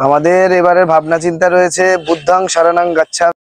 আমাদের এবারের ভাবনা চিন্তা রয়েছে বুদ্ধাং শরণং গচ্ছামি।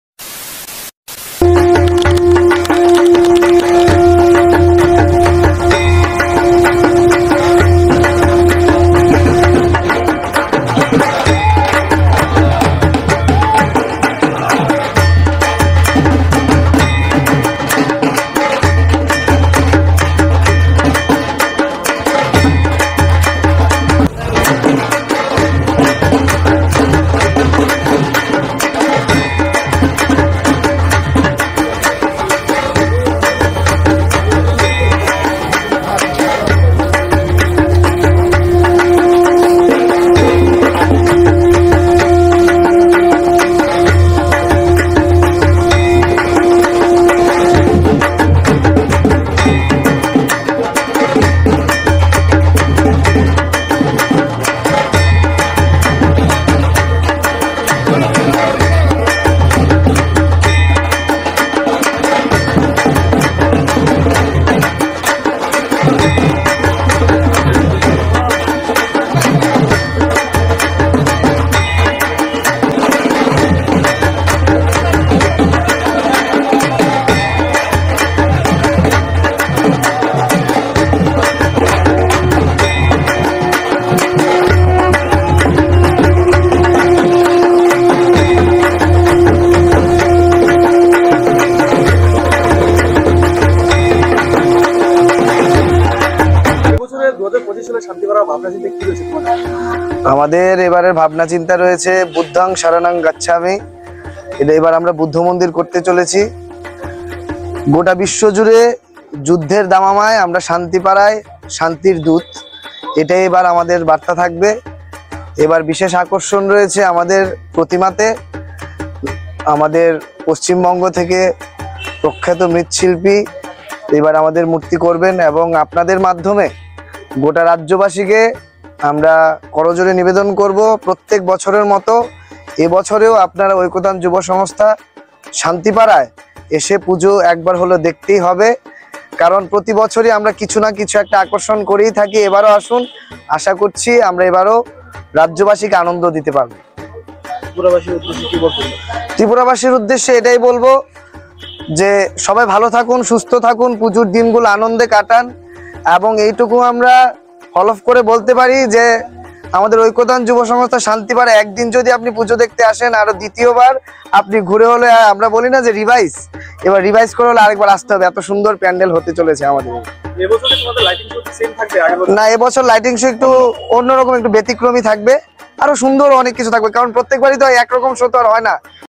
আমাদের এবারের ভাবনা চিন্তা রয়েছে বুদ্ধাং শরণং গচ্ছামি। এবার আমরা বুদ্ধ মন্দির করতে চলেছি। গোটা বিশ্ব জুড়ে যুদ্ধের দামামায় আমরা শান্তি পাড়ায় শান্তির দূত, এটাই এবার আমাদের বার্তা থাকবে। এবার বিশেষ আকর্ষণ রয়েছে আমাদের প্রতিমাতে। আমাদের পশ্চিমবঙ্গ থেকে প্রখ্যাত মৃৎশিল্পী এবার আমাদের মূর্তি করবেন এবং আপনাদের মাধ্যমে গোটা রাজ্যবাসীকে আমরা করজোড়ে নিবেদন করব, প্রত্যেক বছরের মতো এবছরেও আপনারা ঐক্যতান যুব সংস্থা শান্তিপাড়ায় এসে পুজো একবার হলো দেখতেই হবে, কারণ প্রতি বছরই আমরা কিছু না কিছু একটা আকর্ষণ করেই থাকি। এবারও আসুন, আশা করছি আমরা এবারও রাজ্যবাসীকে আনন্দ দিতে পারবো। ত্রিপুরাবাসীর উদ্দেশ্যে এটাই বলবো যে সবাই ভালো থাকুন, সুস্থ থাকুন, পুজোর দিনগুলো আনন্দে কাটান এবং এইটুকু আমরা হলফ করে বলতে পারি যে আমাদের ঐক্যতান যুব সংস্থা শান্তিপাড়া একদিন যদি আপনি পুজো দেখতে আসেন, আরো দ্বিতীয়বার আপনি ঘুরে হলে আমরা বলি না যে রিভাইজ, এবার রিভাইজ করে হলে আরেকবার আসতে হবে। এত সুন্দর প্যান্ডেল হতে চলেছে আমাদের। না, এবছর লাইটিং শো একটু অন্যরকম, একটু ব্যতিক্রমী থাকবে, আরো সুন্দর অনেক কিছু থাকবে, কারণ প্রত্যেকবারই তো একরকম শো তো আর হয় না।